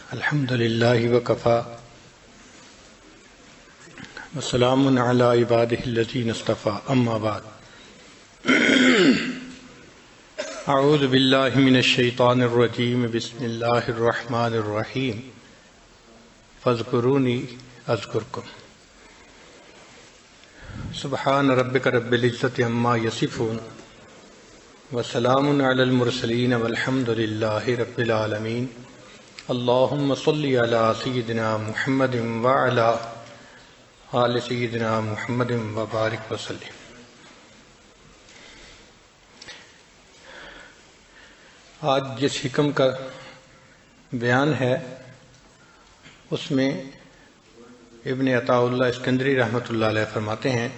الحمد للہ وکفا وسلام علی عبادہ الذین اصطفی اما بعد اعوذ باللہ من الشیطان الرجیم بسم اللہ الرحمن الرحیم فاذکرونی اذکرکم سبحان ربک رب العزۃ عما یصفون وسلام علی المرسلین والحمد للہ رب العالمین اللہم صلی علی سیدنا محمد وعلی آل سیدنا محمد وبارک وسلم۔ آج جس حکم کا بیان ہے اس میں ابن عطاء اللہ اسکندری رحمۃ اللہ علیہ فرماتے ہیں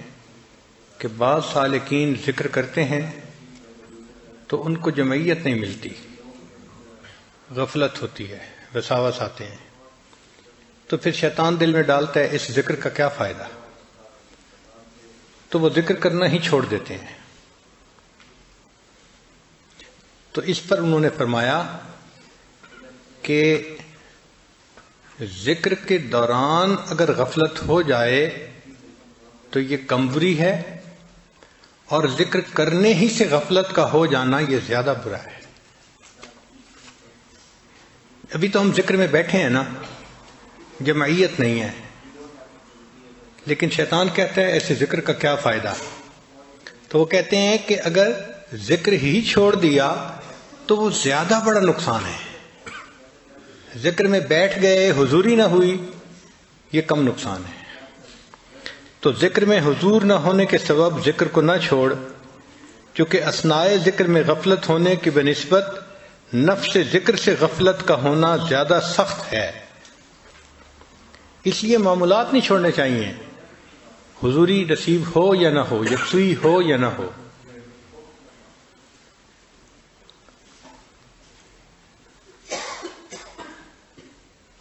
کہ بعض سالکین ذکر کرتے ہیں تو ان کو جمعیت نہیں ملتی، غفلت ہوتی ہے، وساوس آتے ہیں، تو پھر شیطان دل میں ڈالتا ہے اس ذکر کا کیا فائدہ، تو وہ ذکر کرنا ہی چھوڑ دیتے ہیں۔ تو اس پر انہوں نے فرمایا کہ ذکر کے دوران اگر غفلت ہو جائے تو یہ کمزوری ہے، اور ذکر کرنے ہی سے غفلت کا ہو جانا یہ زیادہ برا ہے۔ ابھی تو ہم ذکر میں بیٹھے ہیں نا، جمعیت نہیں ہے، لیکن شیطان کہتا ہے ایسے ذکر کا کیا فائدہ، تو وہ کہتے ہیں کہ اگر ذکر ہی چھوڑ دیا تو وہ زیادہ بڑا نقصان ہے۔ ذکر میں بیٹھ گئے، حضوری نہ ہوئی، یہ کم نقصان ہے۔ تو ذکر میں حضور نہ ہونے کے سبب ذکر کو نہ چھوڑ، کیونکہ اثناء ذکر میں غفلت ہونے کی بنسبت نفس ذکر سے غفلت کا ہونا زیادہ سخت ہے، اس لیے معمولات نہیں چھوڑنے چاہیے، حضوری نصیب ہو یا نہ ہو، یکسوئی ہو یا نہ ہو۔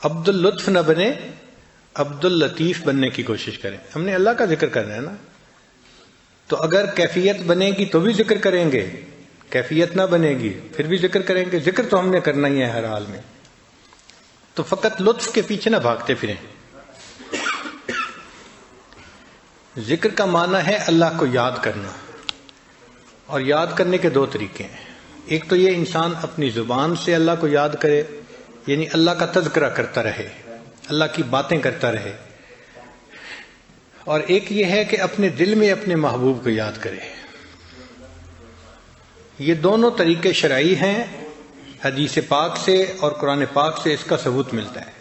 عبد اللطف نہ بنے، عبد اللطیف بننے کی کوشش کریں۔ ہم نے اللہ کا ذکر کرنا ہے نا، تو اگر کیفیت بنے گی تو بھی ذکر کریں گے، کیفیت نہ بنے گی پھر بھی ذکر کریں گے۔ ذکر تو ہم نے کرنا ہی ہے ہر حال میں، تو فقط لطف کے پیچھے نہ بھاگتے پھریں۔ ذکر کا معنی ہے اللہ کو یاد کرنا، اور یاد کرنے کے دو طریقے ہیں۔ ایک تو یہ انسان اپنی زبان سے اللہ کو یاد کرے، یعنی اللہ کا تذکرہ کرتا رہے، اللہ کی باتیں کرتا رہے، اور ایک یہ ہے کہ اپنے دل میں اپنے محبوب کو یاد کرے۔ یہ دونوں طریقے شرعی ہیں، حدیث پاک سے اور قرآن پاک سے اس کا ثبوت ملتا ہے۔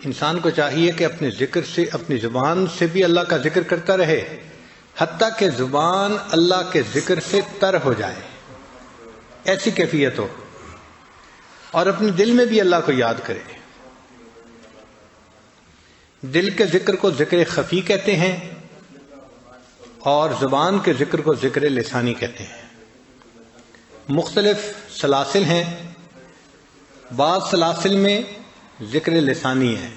انسان کو چاہیے کہ اپنے ذکر سے، اپنی زبان سے بھی اللہ کا ذکر کرتا رہے، حتیٰ کہ زبان اللہ کے ذکر سے تر ہو جائے، ایسی کیفیت ہو، اور اپنے دل میں بھی اللہ کو یاد کرے۔ دل کے ذکر کو ذکر خفی کہتے ہیں، اور زبان کے ذکر کو ذکر لسانی کہتے ہیں۔ مختلف سلاسل ہیں، بعض سلاسل میں ذکر لسانی ہے،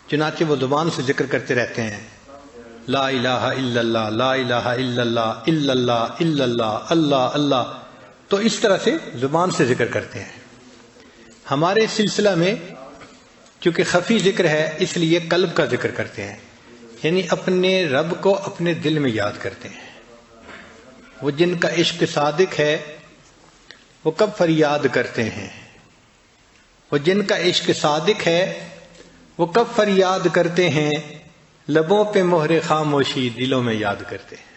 چنانچہ وہ زبان سے ذکر کرتے رہتے ہیں، لا الہ الا اللہ، لا الہ الا اللہ، الا اللہ، الا اللہ، اللہ اللہ، تو اس طرح سے زبان سے ذکر کرتے ہیں۔ ہمارے سلسلہ میں چونکہ خفی ذکر ہے، اس لیے قلب کا ذکر کرتے ہیں، یعنی اپنے رب کو اپنے دل میں یاد کرتے ہیں۔ وہ جن کا عشق صادق ہے وہ کب فریاد کرتے ہیں، وہ جن کا عشق صادق ہے وہ کب فریاد کرتے ہیں، لبوں پہ مہر خاموشی دلوں میں یاد کرتے ہیں۔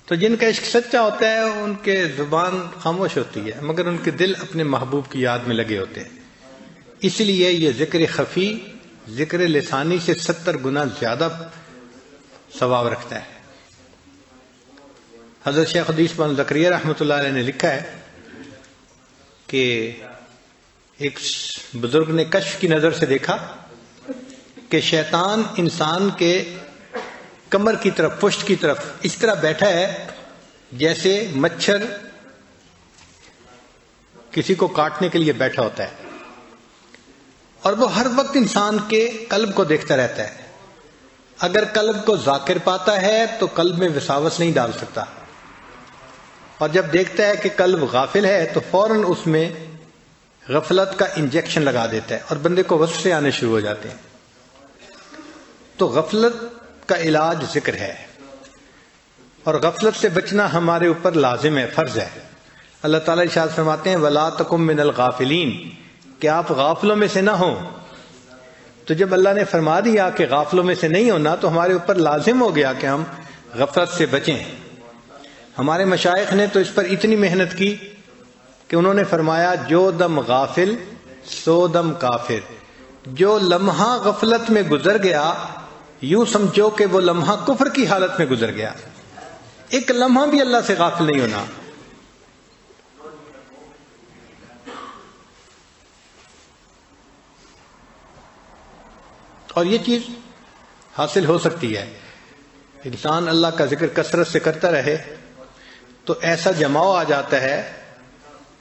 تو جن کا عشق سچا ہوتا ہے ان کے زبان خاموش ہوتی ہے، مگر ان کے دل اپنے محبوب کی یاد میں لگے ہوتے ہیں۔ اس لیے یہ ذکر خفی ذکر لسانی سے 70 گنا زیادہ ثواب رکھتا ہے۔ حضرت شیخ حدیث بن زکریا رحمۃ اللہ علیہ نے لکھا ہے کہ ایک بزرگ نے کشف کی نظر سے دیکھا کہ شیطان انسان کے کمر کی طرف، پشت کی طرف اس طرح بیٹھا ہے جیسے مچھر کسی کو کاٹنے کے لیے بیٹھا ہوتا ہے، اور وہ ہر وقت انسان کے قلب کو دیکھتا رہتا ہے۔ اگر قلب کو ذاکر پاتا ہے تو قلب میں وساوس نہیں ڈال سکتا، اور جب دیکھتا ہے کہ قلب غافل ہے تو فوراً اس میں غفلت کا انجیکشن لگا دیتا ہے اور بندے کو وسوسے آنے شروع ہو جاتے ہیں. تو غفلت کا علاج ذکر ہے، اور غفلت سے بچنا ہمارے اوپر لازم ہے، فرض ہے. اللہ تعالیٰ ارشاد فرماتے ہیں وَلَا تَكُن مِّنَ الْغَافِلِينَ، کہ آپ غافلوں میں سے نہ ہوں. تو جب اللہ نے فرما دیا کہ غافلوں میں سے نہیں ہونا، تو ہمارے اوپر لازم ہو گیا کہ ہم غفلت سے بچیں. ہمارے مشائخ نے تو اس پر اتنی محنت کی کہ انہوں نے فرمایا جو دم غافل سو دم کافر. جو لمحہ غفلت میں گزر گیا یوں سمجھو کہ وہ لمحہ کفر کی حالت میں گزر گیا. ایک لمحہ بھی اللہ سے غافل نہیں ہونا. اور یہ چیز حاصل ہو سکتی ہے. انسان اللہ کا ذکر کثرت سے کرتا رہے تو ایسا جماؤ آ جاتا ہے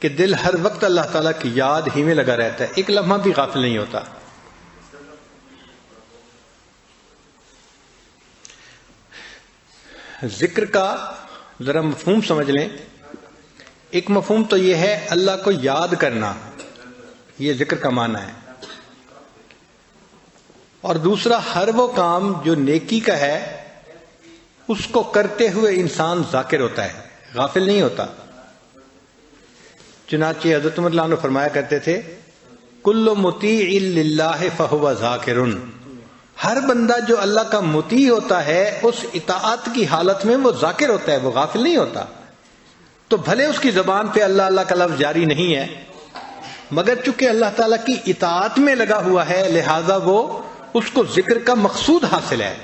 کہ دل ہر وقت اللہ تعالیٰ کی یاد ہی میں لگا رہتا ہے، ایک لمحہ بھی غافل نہیں ہوتا. ذکر کا ذرا مفہوم سمجھ لیں. ایک مفہوم تو یہ ہے اللہ کو یاد کرنا، یہ ذکر کا معنی ہے. اور دوسرا ہر وہ کام جو نیکی کا ہے اس کو کرتے ہوئے انسان ذاکر ہوتا ہے، غافل نہیں ہوتا. چنانچہ حضرت عمر رضی اللہ عنہ فرمایا کرتے تھے کل مطیع للہ فہو ذاکر. ہر بندہ جو اللہ کا مطیع ہوتا ہے اس اطاعت کی حالت میں وہ ذاکر ہوتا ہے، وہ غافل نہیں ہوتا. تو بھلے اس کی زبان پہ اللہ اللہ کا لفظ جاری نہیں ہے، مگر چونکہ اللہ تعالیٰ کی اطاعت میں لگا ہوا ہے لہذا وہ اس کو ذکر کا مقصود حاصل ہے.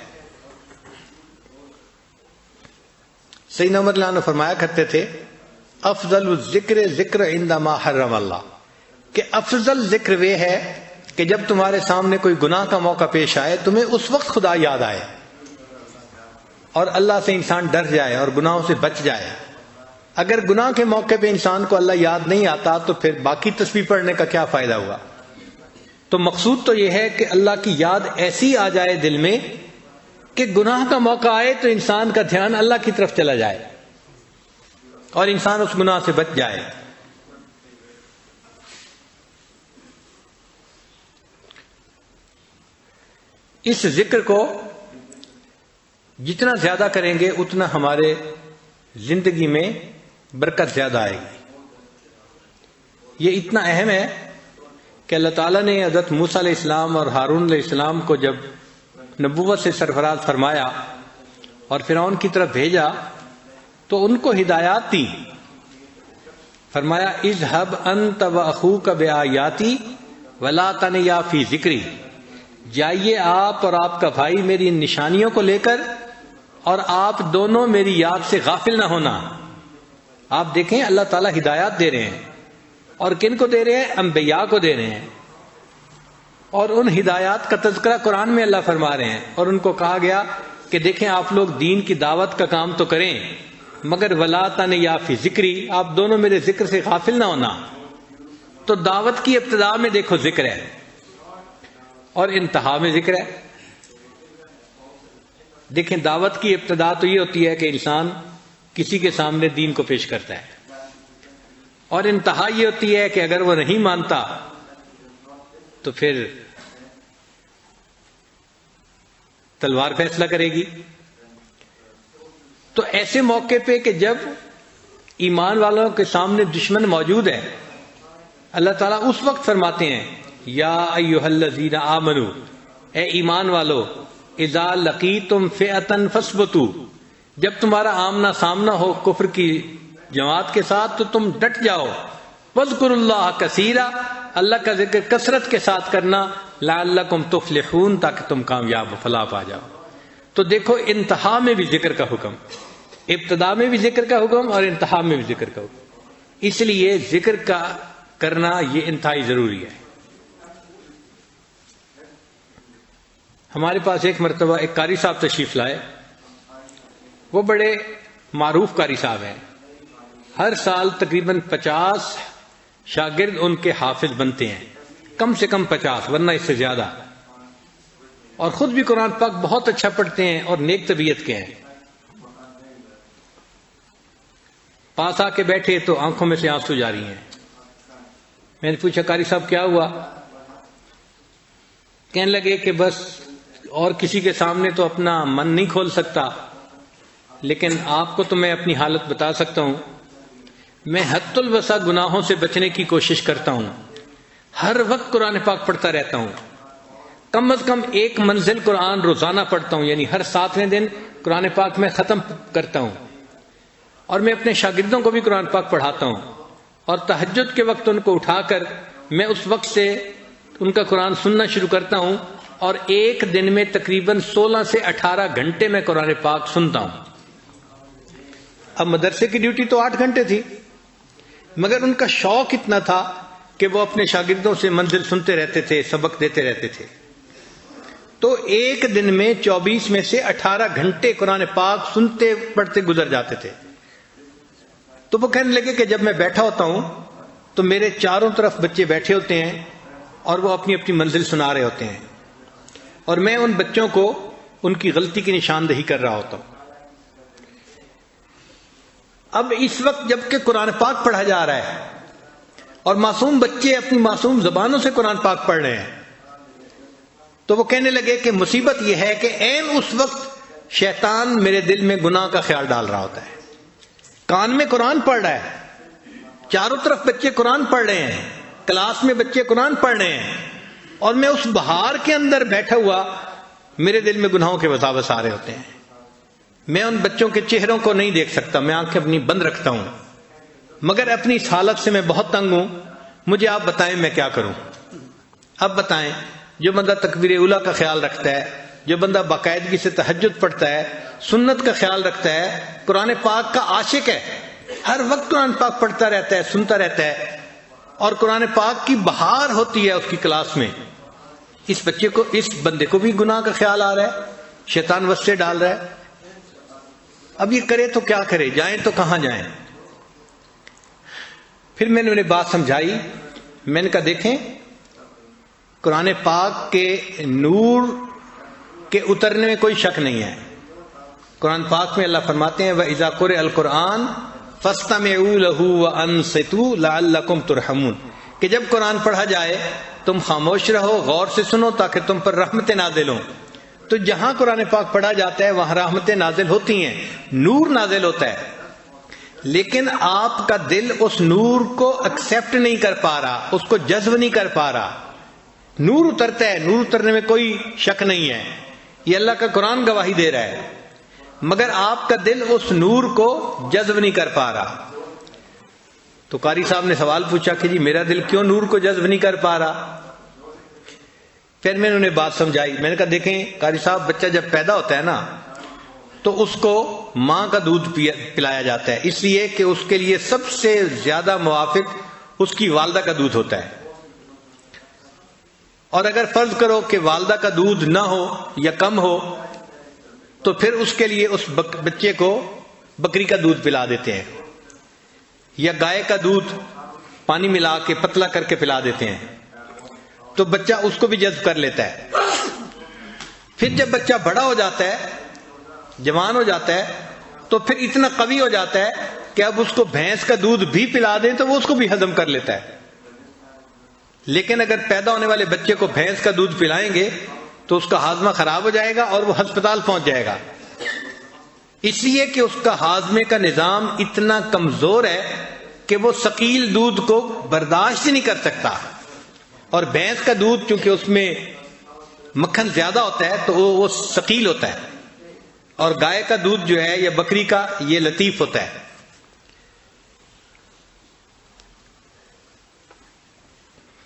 سیدنا عمر رضی اللہ عنہ فرمایا کرتے تھے افضل الذکر ذکر عندما حرم اللہ، کہ افضل ذکر وہ ہے کہ جب تمہارے سامنے کوئی گناہ کا موقع پیش آئے تمہیں اس وقت خدا یاد آئے اور اللہ سے انسان ڈر جائے اور گناہوں سے بچ جائے. اگر گناہ کے موقع پہ انسان کو اللہ یاد نہیں آتا تو پھر باقی تسبیح پڑھنے کا کیا فائدہ ہوا. تو مقصود تو یہ ہے کہ اللہ کی یاد ایسی آ جائے دل میں کہ گناہ کا موقع آئے تو انسان کا دھیان اللہ کی طرف چلا جائے اور انسان اس گناہ سے بچ جائے. اس ذکر کو جتنا زیادہ کریں گے اتنا ہمارے زندگی میں برکت زیادہ آئے گی. یہ اتنا اہم ہے کہ اللہ تعالیٰ نے حضرت موسیٰ علیہ السلام اور ہارون علیہ السلام کو جب نبوت سے سرفراز فرمایا اور فرعون کی طرف بھیجا تو ان کو ہدایات دی. فرمایا اذهب انت واخوک بآیاتی ولا تنیا فی ذکری، جائیے آپ اور آپ کا بھائی میری ان نشانیوں کو لے کر اور آپ دونوں میری یاد سے غافل نہ ہونا. آپ دیکھیں اللہ تعالیٰ ہدایات دے رہے ہیں اور کن کو دے رہے ہیں؟ انبیاء کو دے رہے ہیں. اور ان ہدایات کا تذکرہ قرآن میں اللہ فرما رہے ہیں اور ان کو کہا گیا کہ دیکھیں آپ لوگ دین کی دعوت کا کام تو کریں مگر ولا تنیا فی ذکری، آپ دونوں میرے ذکر سے غافل نہ ہونا. تو دعوت کی ابتدا میں دیکھو ذکر ہے اور انتہا میں ذکر ہے. دیکھیں دعوت کی ابتدا تو یہ ہوتی ہے کہ انسان کسی کے سامنے دین کو پیش کرتا ہے اور انتہا یہ ہوتی ہے کہ اگر وہ نہیں مانتا تو پھر تلوار فیصلہ کرے گی. تو ایسے موقع پہ کہ جب ایمان والوں کے سامنے دشمن موجود ہے اللہ تعالیٰ اس وقت فرماتے ہیں یا ایھا الذین آمنو، اے ایمان والو، اذا لقیتم فئۃ فاثبتوا، جب تمہارا آمنا سامنا ہو کفر کی جماعت کے ساتھ تو تم ڈٹ جاؤ. واذکروا اللہ کثیرا، اللہ کا ذکر کثرت کے ساتھ کرنا، لعلکم تفلحون، تاکہ تم کامیاب و فلاح پا جاؤ. تو دیکھو انتہا میں بھی ذکر کا حکم، ابتدا میں بھی ذکر کا حکم اور انتہا میں بھی ذکر کا حکم. اس لیے ذکر کا کرنا یہ انتہائی ضروری ہے. ہمارے پاس ایک مرتبہ ایک قاری صاحب تشریف لائے. وہ بڑے معروف قاری صاحب ہیں، ہر سال تقریباً 50 شاگرد ان کے حافظ بنتے ہیں، کم سے کم 50 ورنہ اس سے زیادہ، اور خود بھی قرآن پاک بہت اچھا پڑھتے ہیں اور نیک طبیعت کے ہیں. پاس آ کے بیٹھے تو آنکھوں میں سے آنسو جاری ہیں. میں نے پوچھا قاری صاحب کیا ہوا؟ کہنے لگے کہ بس اور کسی کے سامنے تو اپنا من نہیں کھول سکتا، لیکن آپ کو تو میں اپنی حالت بتا سکتا ہوں. میں حد الوسع گناہوں سے بچنے کی کوشش کرتا ہوں، ہر وقت قرآن پاک پڑھتا رہتا ہوں، کم از کم 1 منزل قرآن روزانہ پڑھتا ہوں، یعنی ہر 7ویں دن قرآن پاک میں ختم کرتا ہوں. اور میں اپنے شاگردوں کو بھی قرآن پاک پڑھاتا ہوں، اور تہجد کے وقت ان کو اٹھا کر میں اس وقت سے ان کا قرآن سننا شروع کرتا ہوں، اور ایک دن میں تقریباً 16 سے 18 گھنٹے میں قرآن پاک سنتا ہوں. اب مدرسے کی ڈیوٹی تو 8 گھنٹے تھی، مگر ان کا شوق اتنا تھا کہ وہ اپنے شاگردوں سے منزل سنتے رہتے تھے، سبق دیتے رہتے تھے. تو ایک دن میں 24 میں سے 18 گھنٹے قرآن پاک سنتے پڑھتے گزر جاتے تھے. تو وہ کہنے لگے کہ جب میں بیٹھا ہوتا ہوں تو میرے چاروں طرف بچے بیٹھے ہوتے ہیں اور وہ اپنی اپنی منزل سنا رہے ہوتے ہیں، اور میں ان بچوں کو ان کی غلطی کی نشاندہی کر رہا ہوتا ہوں. اب اس وقت جب کہ قرآن پاک پڑھا جا رہا ہے اور معصوم بچے اپنی معصوم زبانوں سے قرآن پاک پڑھ رہے ہیں، تو وہ کہنے لگے کہ مصیبت یہ ہے کہ عین اس وقت شیطان میرے دل میں گناہ کا خیال ڈال رہا ہوتا ہے. کان میں قرآن پڑھ رہا ہے، چاروں طرف بچے قرآن پڑھ رہے ہیں، کلاس میں بچے قرآن پڑھ رہے ہیں، اور میں اس بہار کے اندر بیٹھا ہوا میرے دل میں گناہوں کے وساوس آ رہے ہوتے ہیں. میں ان بچوں کے چہروں کو نہیں دیکھ سکتا، میں آنکھیں اپنی بند رکھتا ہوں، مگر اپنی اس حالت سے میں بہت تنگ ہوں. مجھے آپ بتائیں میں کیا کروں؟ اب بتائیں، جو بندہ تکبیر اولیٰ کا خیال رکھتا ہے، جو بندہ باقاعدگی سے تہجد پڑھتا ہے، سنت کا خیال رکھتا ہے، قرآن پاک کا عاشق ہے، ہر وقت قرآن پاک پڑھتا رہتا ہے، سنتا رہتا ہے، اور قرآن پاک کی بہار ہوتی ہے اس کی کلاس میں، اس بچے کو، اس بندے کو بھی گناہ کا خیال آ رہا ہے، شیطان وسوسے ڈال رہا ہے. اب یہ کرے تو کیا کرے، جائیں تو کہاں جائیں؟ پھر میں نے انہیں بات سمجھائی. میں نے کہا دیکھیں، قرآن پاک کے نور کے اترنے میں کوئی شک نہیں ہے. قرآن پاک میں اللہ فرماتے ہیں وَإِذَا قُرِئَ الْقُرْآنُ فَاسْتَمِعُوا لَهُ وَأَنصِتُوا لَعَلَّكُمْ تُرْحَمُونَ، کہ جب قرآن پڑھا جائے تم خاموش رہو، غور سے سنو تاکہ تم پر رحمتیں نازل ہوں. تو جہاں قرآن پاک پڑھا جاتا ہے وہاں رحمتیں نازل ہوتی ہیں، نور نازل ہوتا ہے، لیکن آپ کا دل اس نور کو ایکسیپٹ نہیں کر پا رہا، اس کو جذب نہیں کر پا رہا. نور اترتا ہے، نور اترنے میں کوئی شک نہیں ہے، یہ اللہ کا قرآن گواہی دے رہا ہے، مگر آپ کا دل اس نور کو جذب نہیں کر پا رہا. تو قاری صاحب نے سوال پوچھا کہ جی میرا دل کیوں نور کو جذب نہیں کر پا رہا؟ پھر میں نے انہیں بات سمجھائی. میں نے کہا دیکھیں قاری صاحب، بچہ جب پیدا ہوتا ہے نا تو اس کو ماں کا دودھ پلایا جاتا ہے، اس لیے کہ اس کے لیے سب سے زیادہ موافق اس کی والدہ کا دودھ ہوتا ہے. اور اگر فرض کرو کہ والدہ کا دودھ نہ ہو یا کم ہو تو پھر اس کے لیے اس بچے کو بکری کا دودھ پلا دیتے ہیں، یا گائے کا دودھ پانی ملا کے پتلا کر کے پلا دیتے ہیں، تو بچہ اس کو بھی جذب کر لیتا ہے. پھر جب بچہ بڑا ہو جاتا ہے، جوان ہو جاتا ہے، تو پھر اتنا قوی ہو جاتا ہے کہ اب اس کو بھینس کا دودھ بھی پلا دیں تو وہ اس کو بھی ہضم کر لیتا ہے. لیکن اگر پیدا ہونے والے بچے کو بھینس کا دودھ پلائیں گے تو اس کا ہاضمہ خراب ہو جائے گا اور وہ ہسپتال پہنچ جائے گا، اس لیے کہ اس کا ہاضمے کا نظام اتنا کمزور ہے کہ وہ ثقیل دودھ کو برداشت نہیں کر سکتا. اور بھینس کا دودھ چونکہ اس میں مکھن زیادہ ہوتا ہے تو وہ ثقیل ہوتا ہے، اور گائے کا دودھ جو ہے یا بکری کا یہ لطیف ہوتا ہے.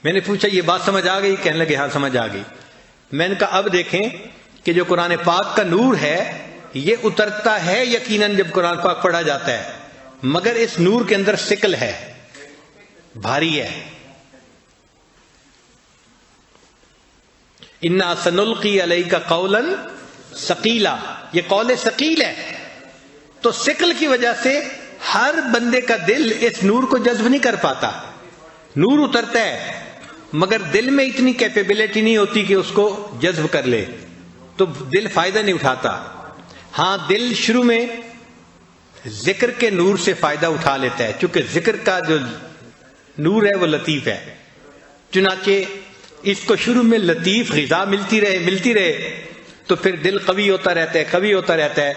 میں نے پوچھا یہ بات سمجھ آ گئی؟ کہنے لگے ہاں سمجھ آ گئی. میں نے کہا اب دیکھیں کہ جو قرآن پاک کا نور ہے یہ اترتا ہے یقیناً جب قرآن پاک پڑھا جاتا ہے، مگر اس نور کے اندر ثقل ہے، بھاری ہے. اِنَّا سَنُلْقِي عَلَيْكَ قَوْلًا ثَقِيلًا، یہ قول ثقیل ہے. تو ثقل کی وجہ سے ہر بندے کا دل اس نور کو جذب نہیں کر پاتا. نور اترتا ہے مگر دل میں اتنی کیپیبلٹی نہیں ہوتی کہ اس کو جذب کر لے، تو دل فائدہ نہیں اٹھاتا. ہاں دل شروع میں ذکر کے نور سے فائدہ اٹھا لیتا ہے، چونکہ ذکر کا جو نور ہے وہ لطیف ہے، چنانچہ اس کو شروع میں لطیف غذا ملتی رہے تو پھر دل قوی ہوتا رہتا ہے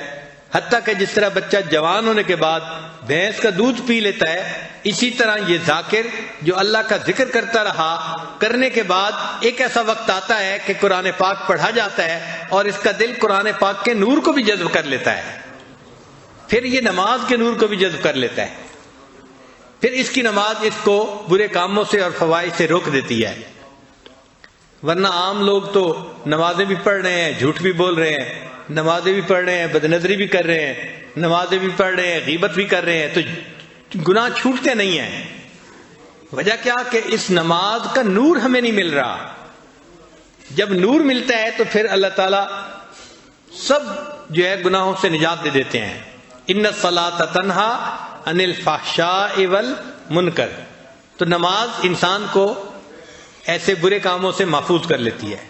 حتیٰ کہ جس طرح بچہ جوان ہونے کے بعد بھینس کا دودھ پی لیتا ہے، اسی طرح یہ ذاکر جو اللہ کا ذکر کرتا رہا، کرنے کے بعد ایک ایسا وقت آتا ہے کہ قرآن پاک پڑھا جاتا ہے اور اس کا دل قرآن پاک کے نور کو بھی جذب کر لیتا ہے، پھر یہ نماز کے نور کو بھی جذب کر لیتا ہے، پھر اس کی نماز اس کو برے کاموں سے اور فوائد سے روک دیتی ہے۔ ورنہ عام لوگ تو نمازیں بھی پڑھ رہے ہیں، جھوٹ بھی بول رہے ہیں، نمازیں بھی پڑھ رہے ہیں، بدنظری بھی کر رہے ہیں، نمازیں بھی پڑھ رہے ہیں، غیبت بھی کر رہے ہیں، تو گناہ چھوٹتے نہیں ہیں۔ وجہ کیا کہ اس نماز کا نور ہمیں نہیں مل رہا۔ جب نور ملتا ہے تو پھر اللہ تعالیٰ سب جو ہے گناہوں سے نجات دے دیتے ہیں۔ ان الصلاۃ تنہا عن الفحشاء والمنکر، تو نماز انسان کو ایسے برے کاموں سے محفوظ کر لیتی ہے۔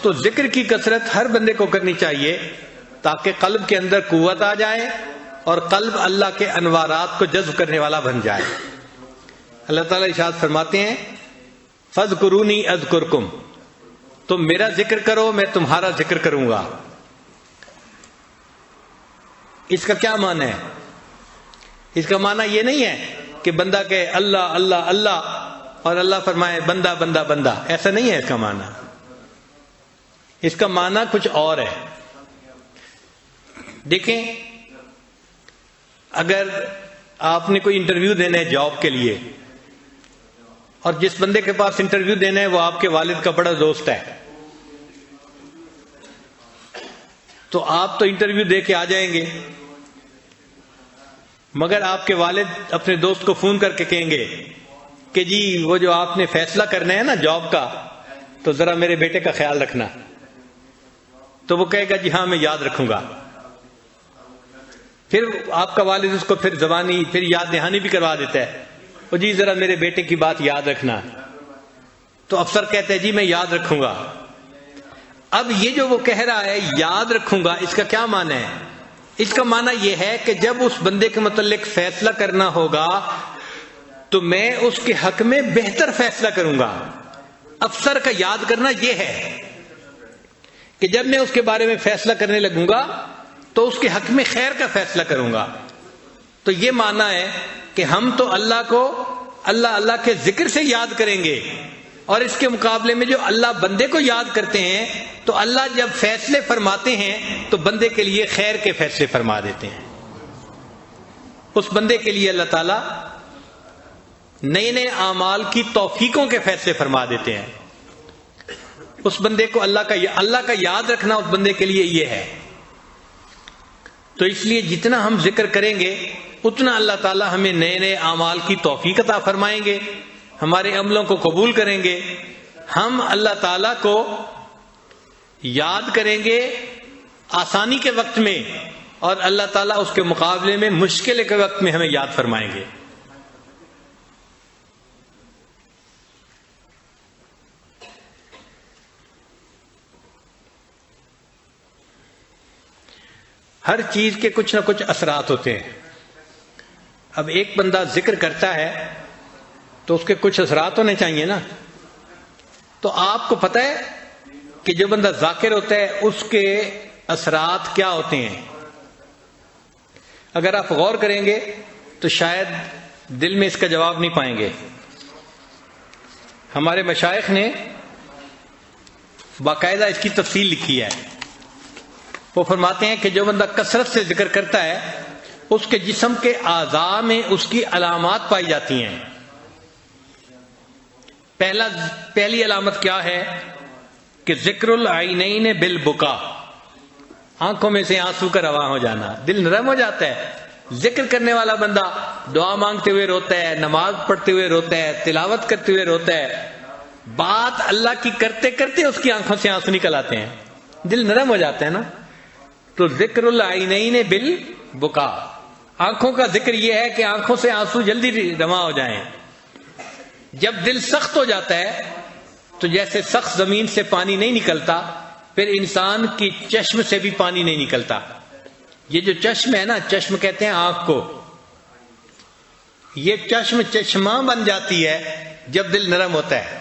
تو ذکر کی کثرت ہر بندے کو کرنی چاہیے تاکہ قلب کے اندر قوت آ جائے اور قلب اللہ کے انوارات کو جذب کرنے والا بن جائے۔ اللہ تعالیٰ ارشاد فرماتے ہیں فاذکرونی اذکرکم، تم میرا ذکر کرو میں تمہارا ذکر کروں گا۔ اس کا کیا معنی ہے؟ اس کا معنی یہ نہیں ہے کہ بندہ کہے اللہ اللہ اللہ اور اللہ فرمائے بندہ بندہ بندہ، ایسا نہیں ہے اس کا معنی۔ اس کا معنی کچھ اور ہے۔ دیکھیں، اگر آپ نے کوئی انٹرویو دینا ہے جاب کے لیے اور جس بندے کے پاس انٹرویو دینا ہے وہ آپ کے والد کا بڑا دوست ہے، تو آپ تو انٹرویو دے کے آ جائیں گے، مگر آپ کے والد اپنے دوست کو فون کر کے کہیں گے کہ جی وہ جو آپ نے فیصلہ کرنا ہے نا جاب کا، تو ذرا میرے بیٹے کا خیال رکھنا۔ تو وہ کہے گا جی ہاں میں یاد رکھوں گا۔ پھر آپ کا والد اس کو پھر زبانی پھر یاد دہانی بھی کروا دیتا ہے، وہ جی ذرا میرے بیٹے کی بات یاد رکھنا۔ تو افسر کہتے ہیں جی میں یاد رکھوں گا۔ اب یہ جو وہ کہہ رہا ہے یاد رکھوں گا، اس کا کیا معنی ہے؟ اس کا معنی یہ ہے کہ جب اس بندے کے متعلق فیصلہ کرنا ہوگا تو میں اس کے حق میں بہتر فیصلہ کروں گا۔ افسر کا یاد کرنا یہ ہے کہ جب میں اس کے بارے میں فیصلہ کرنے لگوں گا تو اس کے حق میں خیر کا فیصلہ کروں گا۔ تو یہ معنی ہے کہ ہم تو اللہ کو اللہ کے ذکر سے یاد کریں گے، اور اس کے مقابلے میں جو اللہ بندے کو یاد کرتے ہیں تو اللہ جب فیصلے فرماتے ہیں تو بندے کے لیے خیر کے فیصلے فرما دیتے ہیں۔ اس بندے کے لیے اللہ تعالیٰ نئے نئے اعمال کی توفیقوں کے فیصلے فرما دیتے ہیں۔ اس بندے کو اللہ کا یاد رکھنا اس بندے کے لیے یہ ہے۔ تو اس لیے جتنا ہم ذکر کریں گے اتنا اللہ تعالیٰ ہمیں نئے نئے اعمال کی توفیق عطا فرمائیں گے، ہمارے عملوں کو قبول کریں گے، ہم اللہ تعالیٰ کو یاد کریں گے آسانی کے وقت میں، اور اللہ تعالیٰ اس کے مقابلے میں مشکل کے وقت میں ہمیں یاد فرمائیں گے۔ ہر چیز کے کچھ نہ کچھ اثرات ہوتے ہیں۔ اب ایک بندہ ذکر کرتا ہے تو اس کے کچھ اثرات ہونے چاہیے نا۔ تو آپ کو پتہ ہے کہ جو بندہ ذاکر ہوتا ہے اس کے اثرات کیا ہوتے ہیں؟ اگر آپ غور کریں گے تو شاید دل میں اس کا جواب نہیں پائیں گے۔ ہمارے مشائخ نے باقاعدہ اس کی تفصیل لکھی ہے۔ وہ فرماتے ہیں کہ جو بندہ کثرت سے ذکر کرتا ہے اس کے جسم کے اعضاء میں اس کی علامات پائی جاتی ہیں۔ پہلی علامت کیا ہے کہ ذکر العینین بالبکا، آنکھوں میں سے آنسو کا رواں ہو جانا، دل نرم ہو جاتا ہے۔ ذکر کرنے والا بندہ دعا مانگتے ہوئے روتا ہے، نماز پڑھتے ہوئے روتا ہے، تلاوت کرتے ہوئے روتا ہے، بات اللہ کی کرتے کرتے اس کی آنکھوں سے آنسو نکل آتے ہیں، دل نرم ہو جاتا ہے نا۔ تو ذکر العینین بالبکا، آنکھوں کا ذکر یہ ہے کہ آنکھوں سے آنسو جلدی رواں ہو جائیں۔ جب دل سخت ہو جاتا ہے تو جیسے سخت زمین سے پانی نہیں نکلتا، پھر انسان کی چشم سے بھی پانی نہیں نکلتا۔ یہ جو چشم ہے نا، چشم کہتے ہیں آنکھ کو، یہ چشمہ بن جاتی ہے جب دل نرم ہوتا ہے۔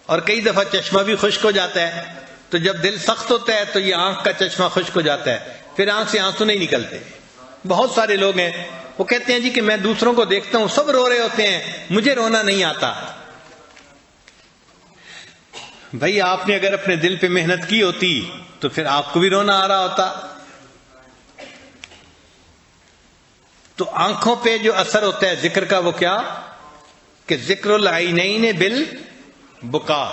اور کئی دفعہ چشمہ بھی خشک ہو جاتا ہے. تو جب دل سخت ہوتا ہے تو یہ آنکھ کا چشمہ خشک ہو جاتا ہے, پھر آنکھ سے آنسو نہیں نکلتے. بہت سارے لوگ ہیں وہ کہتے ہیں جی کہ میں دوسروں کو دیکھتا ہوں سب رو رہے ہوتے ہیں, مجھے رونا نہیں آتا. بھائی آپ نے اگر اپنے دل پہ محنت کی ہوتی تو پھر آپ کو بھی رونا آ رہا ہوتا. تو آنکھوں پہ جو اثر ہوتا ہے ذکر کا وہ کیا کہ ذکر العینین بالبکا,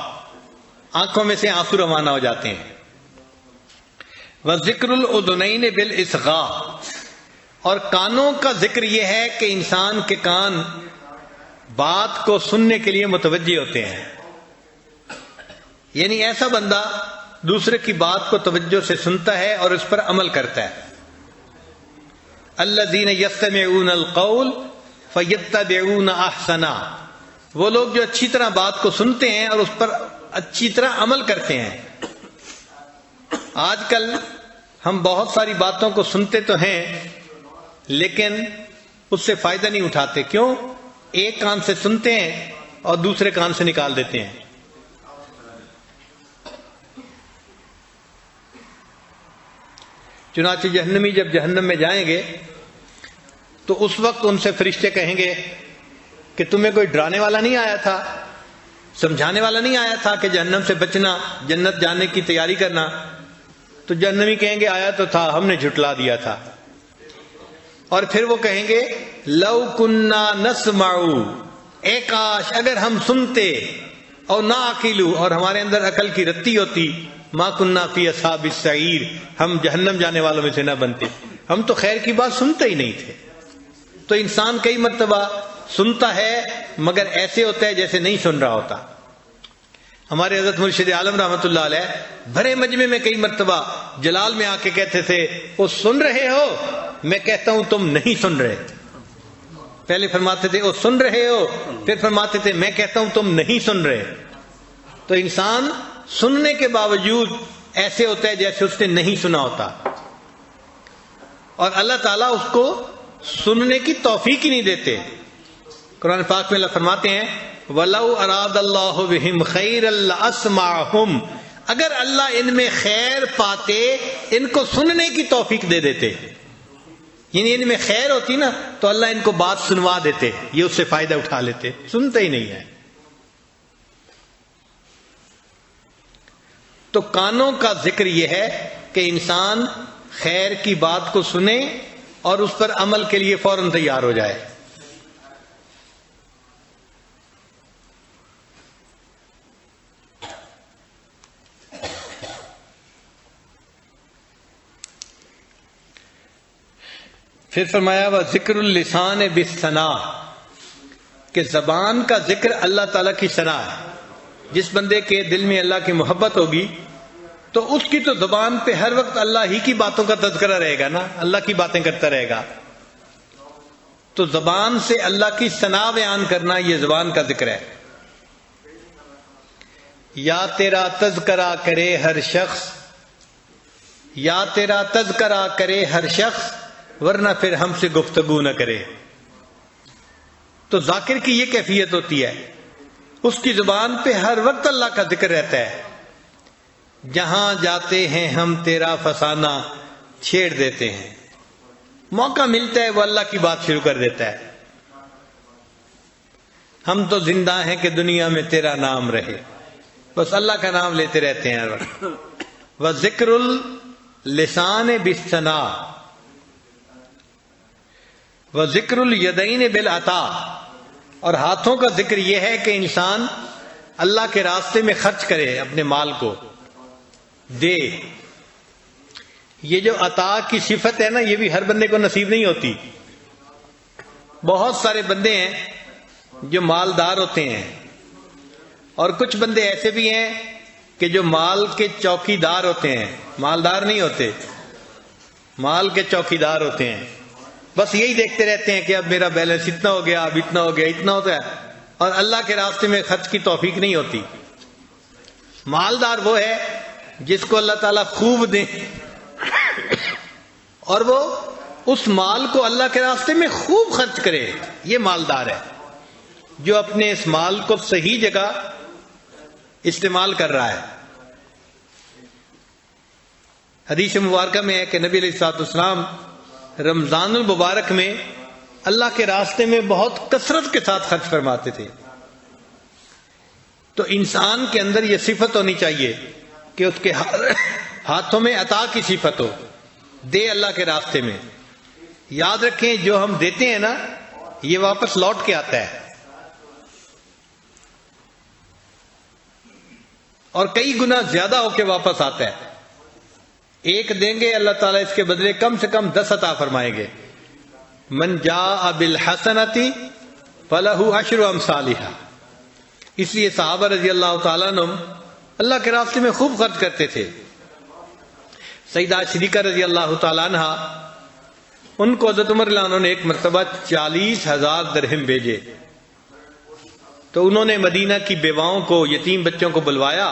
آنکھوں میں سے آنسو روانہ ہو جاتے ہیں. وذکر الاذنین بالاصغاء, اور کانوں کا ذکر یہ ہے کہ انسان کے کان بات کو سننے کے لیے متوجہ ہوتے ہیں. یعنی ایسا بندہ دوسرے کی بات کو توجہ سے سنتا ہے اور اس پر عمل کرتا ہے. الذین یستمعون القول فیتبعون احسنا, وہ لوگ جو اچھی طرح بات کو سنتے ہیں اور اس پر اچھی طرح عمل کرتے ہیں. آج کل ہم بہت ساری باتوں کو سنتے تو ہیں لیکن اس سے فائدہ نہیں اٹھاتے. کیوں؟ ایک کان سے سنتے ہیں اور دوسرے کان سے نکال دیتے ہیں. چنانچہ جہنمی جب جہنم میں جائیں گے تو اس وقت ان سے فرشتے کہیں گے کہ تمہیں کوئی ڈرانے والا نہیں آیا تھا, سمجھانے والا نہیں آیا تھا کہ جہنم سے بچنا, جنت جانے کی تیاری کرنا؟ تو جہنمی کہیں گے آیا تو تھا, ہم نے جھٹلا دیا تھا. اور پھر وہ کہیں گے لو کننا نسمع, اے کاش اگر ہم سنتے, اور نعقلوا, اور ہمارے اندر عقل کی رتی ہوتی, ما کننا فی اصحاب السعیر, ہم جہنم جانے والوں میں سے نہ بنتے. ہم تو خیر کی بات سنتے ہی نہیں تھے. تو انسان کئی مرتبہ سنتا ہے مگر ایسے ہوتا ہے جیسے نہیں سن رہا ہوتا. ہمارے حضرت مرشد عالم رحمۃ اللہ علیہ بھرے مجمع میں کئی مرتبہ جلال میں آ کے کہتے تھے وہ سن رہے ہو, میں کہتا ہوں تم نہیں سن رہے. پہلے فرماتے تھے وہ سن رہے ہو, پھر فرماتے تھے میں کہتا ہوں تم نہیں سن رہے. تو انسان سننے کے باوجود ایسے ہوتا ہے جیسے اس نے نہیں سنا ہوتا, اور اللہ تعالیٰ اس کو سننے کی توفیق ہی نہیں دیتے. قرآن پاک میں اللہ فرماتے ہیں وَلَوْ أَرَادَ اللَّهُ بِهِمْ خَيْرًا لَأَسْمَعَهُمْ, اگر اللہ ان میں خیر پاتے ان کو سننے کی توفیق دے دیتے. یعنی ان میں خیر ہوتی نا تو اللہ ان کو بات سنوا دیتے, یہ اس سے فائدہ اٹھا لیتے. سنتے ہی نہیں ہے. تو کانوں کا ذکر یہ ہے کہ انسان خیر کی بات کو سنے اور اس پر عمل کے لیے فوراً تیار ہو جائے. پھر فرمایا وہ ذکر اللسان بالثناء, کہ زبان کا ذکر اللہ تعالیٰ کی ثنا ہے. جس بندے کے دل میں اللہ کی محبت ہوگی تو اس کی تو زبان پہ ہر وقت اللہ ہی کی باتوں کا تذکرہ رہے گا نا, اللہ کی باتیں کرتا رہے گا. تو زبان سے اللہ کی ثنا بیان کرنا یہ زبان کا ذکر ہے. یا تیرا تذکرہ کرے ہر شخص, یا تیرا تذکرہ کرے ہر شخص, ورنہ پھر ہم سے گفتگو نہ کرے. تو ذاکر کی یہ کیفیت ہوتی ہے, اس کی زبان پہ ہر وقت اللہ کا ذکر رہتا ہے. جہاں جاتے ہیں ہم تیرا فسانہ چھیڑ دیتے ہیں, موقع ملتا ہے وہ اللہ کی بات شروع کر دیتا ہے. ہم تو زندہ ہیں کہ دنیا میں تیرا نام رہے, بس اللہ کا نام لیتے رہتے ہیں ہر وقت. وذکر اللسان بالثناء وذکر الیدین بالعطاء, اور ہاتھوں کا ذکر یہ ہے کہ انسان اللہ کے راستے میں خرچ کرے, اپنے مال کو دے. یہ جو عطا کی صفت ہے نا یہ بھی ہر بندے کو نصیب نہیں ہوتی. بہت سارے بندے ہیں جو مالدار ہوتے ہیں, اور کچھ بندے ایسے بھی ہیں کہ جو مال کے چوکی دار ہوتے ہیں, مالدار نہیں ہوتے, مال کے چوکی دار ہوتے ہیں. بس یہی دیکھتے رہتے ہیں کہ اب میرا بیلنس اتنا ہو گیا, اب اتنا ہو گیا, اتنا ہوتا ہے, اور اللہ کے راستے میں خرچ کی توفیق نہیں ہوتی. مالدار وہ ہے جس کو اللہ تعالیٰ خوب دے اور وہ اس مال کو اللہ کے راستے میں خوب خرچ کرے, یہ مالدار ہے. جو اپنے اس مال کو صحیح جگہ استعمال کر رہا ہے۔ حدیث مبارکہ میں ہے کہ نبی علیہ الصلوۃ والسلام رمضان المبارک میں اللہ کے راستے میں بہت کثرت کے ساتھ خرچ فرماتے تھے۔ تو انسان کے اندر یہ صفت ہونی چاہیے کہ اس کے ہاتھوں میں عطا کی صفت ہو، دے اللہ کے راستے میں۔ یاد رکھیں جو ہم دیتے ہیں نا یہ واپس لوٹ کے آتا ہے، اور کئی گنا زیادہ ہو کے واپس آتا ہے۔ ایک دیں گے اللہ تعالیٰ اس کے بدلے کم سے کم 10 عطا فرمائیں گے۔ من جاء بالحسنۃ فلہ عشر امثالھا۔ اس لیے صحابہ رضی اللہ تعالیٰ عنہ اللہ کے راستے میں خوب خرچ کرتے تھے۔ سیدہ صدیقہ رضی اللہ تعالیٰ عنہ، ان کو حضرت عمر رضی اللہ عنہ نے ایک مرتبہ 40,000 درہم بھیجے، تو انہوں نے مدینہ کی بیواؤں کو، یتیم بچوں کو بلوایا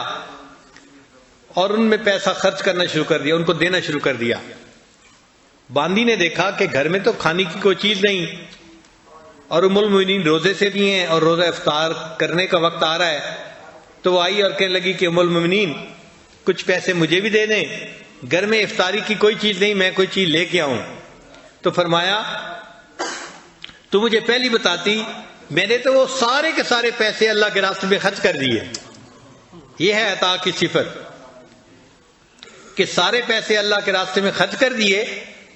اور ان میں پیسہ خرچ کرنا شروع کر دیا، ان کو دینا شروع کر دیا۔ باندی نے دیکھا کہ گھر میں تو کھانے کی کوئی چیز نہیں، اور ام المؤمنین روزے سے بھی ہیں اور روزہ افطار کرنے کا وقت آ رہا ہے، تو وہ آئی اور کہنے لگی کہ ام المؤمنین کچھ پیسے مجھے بھی دے دیں، گھر میں افطاری کی کوئی چیز نہیں، میں کوئی چیز لے کے آؤں۔ تو فرمایا تو مجھے پہلی بتاتی، میں نے تو وہ سارے کے سارے پیسے اللہ کے راستے میں خرچ کر دیے۔ یہ ہے عطا کی صفت کہ سارے پیسے اللہ کے راستے میں خرچ کر دیے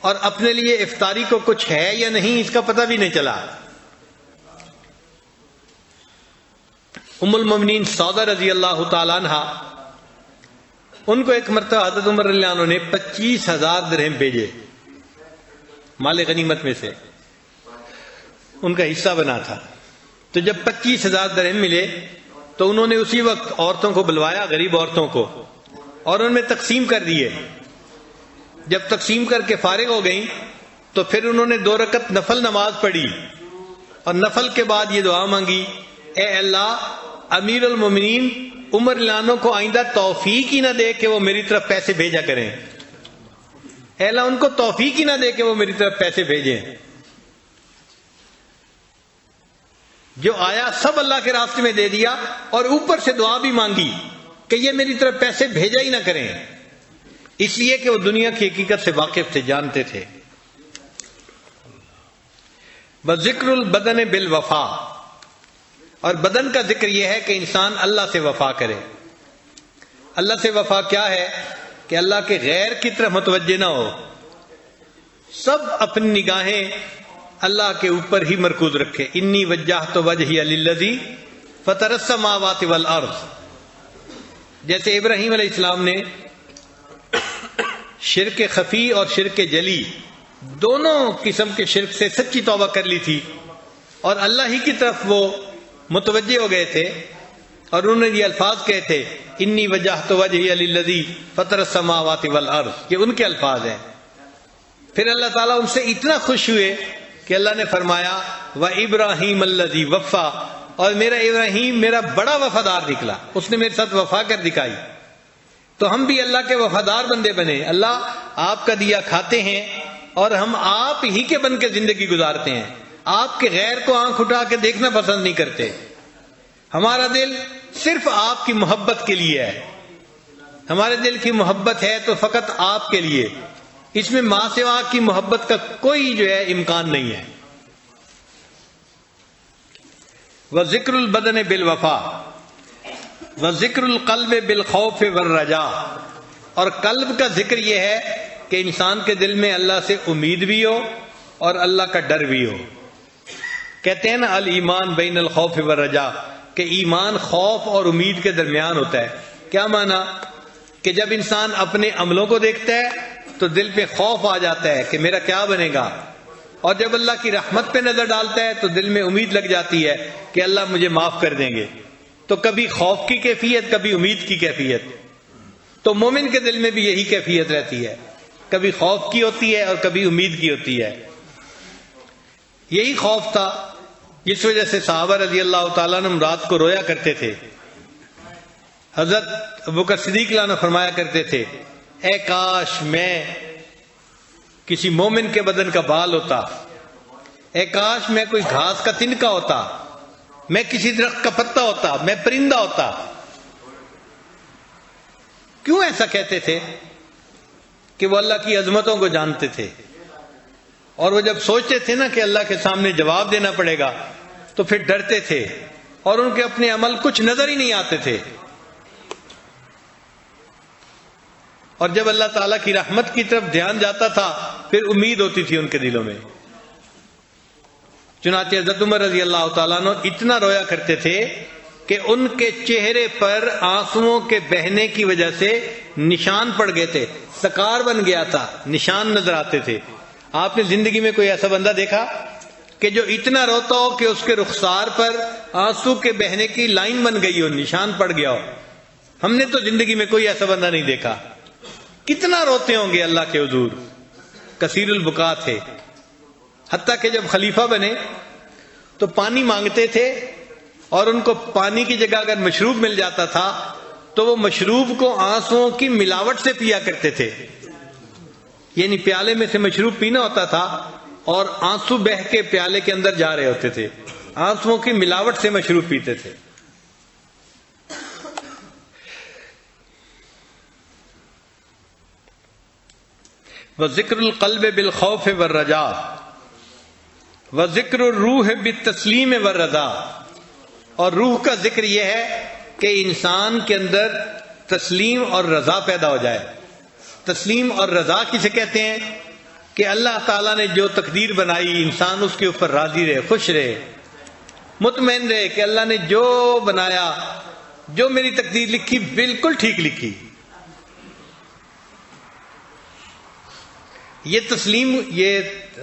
اور اپنے لیے افطاری کو کچھ ہے یا نہیں اس کا پتہ بھی نہیں چلا۔ ام المؤمنین سودہ رضی اللہ تعالیٰ عنہ، ان کو ایک مرتبہ حضرت عمر رضی اللہ عنہ نے 25,000 درہم بھیجے مال غنیمت میں سے، ان کا حصہ بنا تھا۔ تو جب 25,000 درہم ملے تو انہوں نے اسی وقت عورتوں کو بلوایا، غریب عورتوں کو، اور ان میں تقسیم کر دیے۔ جب تقسیم کر کے فارغ ہو گئیں تو پھر انہوں نے 2 رکعت نفل نماز پڑھی، اور نفل کے بعد یہ دعا مانگی، اے اللہ امیر المومنین عمر رضی اللہ عنہ کو آئندہ توفیق ہی نہ دے کہ وہ میری طرف پیسے بھیجا کریں، اے اللہ ان کو توفیق ہی نہ دے کہ وہ میری طرف پیسے بھیجیں۔ جو آیا سب اللہ کے راستے میں دے دیا، اور اوپر سے دعا بھی مانگی کہ یہ میری طرف پیسے بھیجا ہی نہ کریں، اس لیے کہ وہ دنیا کی حقیقت سے واقف تھے، جانتے تھے۔ وذکر البدن بالوفا، اور بدن کا ذکر یہ ہے کہ انسان اللہ سے وفا کرے۔ اللہ سے وفا کیا ہے کہ اللہ کے غیر کی طرف متوجہ نہ ہو، سب اپنی نگاہیں اللہ کے اوپر ہی مرکوز رکھے۔ انی وجہت وجہی للذی فطر السماوات والارض، جیسے ابراہیم علیہ السلام نے شرک خفی اور شرک جلی دونوں قسم کے شرک سے سچی توبہ کر لی تھی، اور اللہ ہی کی طرف وہ متوجہ ہو گئے تھے، اور انہوں نے یہ الفاظ کہے تھے انی وجہت وجہی للذی فطر السماوات والارض، یہ ان کے الفاظ ہیں۔ پھر اللہ تعالیٰ ان سے اتنا خوش ہوئے کہ اللہ نے فرمایا وَإِبْرَاهِيمَ الَّذِي وَفَّى، اور میرا ابراہیم میرا بڑا وفادار نکلا، اس نے میرے ساتھ وفا کر دکھائی۔ تو ہم بھی اللہ کے وفادار بندے بنے۔ اللہ آپ کا دیا کھاتے ہیں اور ہم آپ ہی کے بن کے زندگی گزارتے ہیں، آپ کے غیر کو آنکھ اٹھا کے دیکھنا پسند نہیں کرتے۔ ہمارا دل صرف آپ کی محبت کے لیے ہے، ہمارے دل کی محبت ہے تو فقط آپ کے لیے، اس میں ماں سوا کی محبت کا کوئی جو ہے امکان نہیں ہے۔ وذکر البدن بالوفا وذکر القلب بالخوف والرجاء، اور قلب کا ذکر یہ ہے کہ انسان کے دل میں اللہ سے امید بھی ہو اور اللہ کا ڈر بھی ہو۔ کہتے ہیں نا الایمان بین الخوف والرجاء، کہ ایمان خوف اور امید کے درمیان ہوتا ہے۔ کیا معنی؟ کہ جب انسان اپنے عملوں کو دیکھتا ہے تو دل پہ خوف آ جاتا ہے کہ میرا کیا بنے گا، اور جب اللہ کی رحمت پہ نظر ڈالتا ہے تو دل میں امید لگ جاتی ہے کہ اللہ مجھے معاف کر دیں گے۔ تو کبھی خوف کی کیفیت، کبھی امید کی کیفیت۔ تو مومن کے دل میں بھی یہی کیفیت رہتی ہے، کبھی خوف کی ہوتی ہے اور کبھی امید کی ہوتی ہے۔ یہی خوف تھا جس وجہ سے صحابہ رضی اللہ تعالیٰ عنہ رات کو رویا کرتے تھے۔ حضرت ابوبکر صدیق عنہ فرمایا کرتے تھے اے کاش میں کسی مومن کے بدن کا بال ہوتا، اے کاش میں کوئی گھاس کا تنکا ہوتا، میں کسی درخت کا پتا ہوتا، میں پرندہ ہوتا، کیوں ایسا کہتے تھے کہ وہ اللہ کی عظمتوں کو جانتے تھے، اور وہ جب سوچتے تھے نا کہ اللہ کے سامنے جواب دینا پڑے گا تو پھر ڈرتے تھے اور ان کے اپنے عمل کچھ نظر ہی نہیں آتے تھے، اور جب اللہ تعالیٰ کی رحمت کی طرف دھیان جاتا تھا پھر امید ہوتی تھی ان کے دلوں میں۔ چنانچہ حضرت عمر رضی اللہ تعالیٰ عنہ اتنا رویا کرتے تھے کہ ان کے چہرے پر آنسوؤں کے بہنے کی وجہ سے نشان پڑ گئے تھے، سکار بن گیا تھا، نشان نظر آتے تھے۔ آپ نے زندگی میں کوئی ایسا بندہ دیکھا کہ جو اتنا روتا ہو کہ اس کے رخسار پر آنسو کے بہنے کی لائن بن گئی ہو، نشان پڑ گیا ہو؟ ہم نے تو زندگی میں کوئی ایسا بندہ نہیں دیکھا۔ کتنا روتے ہوں گے اللہ کے حضور، کثیر البکا تھے۔ حتیٰ کہ جب خلیفہ بنے تو پانی مانگتے تھے، اور ان کو پانی کی جگہ اگر مشروب مل جاتا تھا تو وہ مشروب کو آنسوؤں کی ملاوٹ سے پیا کرتے تھے، یعنی پیالے میں سے مشروب پینا ہوتا تھا اور آنسو بہ کے پیالے کے اندر جا رہے ہوتے تھے، آنسوؤں کی ملاوٹ سے مشروب پیتے تھے۔ وَذِكْرُ الْقَلْبِ بِالْخَوْفِ وَالرَّجَاءِ وَذِكْرُ الرُّوحِ بِالتَّسْلِيمِ وَالرَّضَاءِ، اور روح کا ذکر یہ ہے کہ انسان کے اندر تسلیم اور رضا پیدا ہو جائے۔ تسلیم اور رضا کسے کہتے ہیں؟ کہ اللہ تعالیٰ نے جو تقدیر بنائی انسان اس کے اوپر راضی رہے، خوش رہے، مطمئن رہے کہ اللہ نے جو بنایا، جو میری تقدیر لکھی بالکل ٹھیک لکھی۔ یہ تسلیم، یہ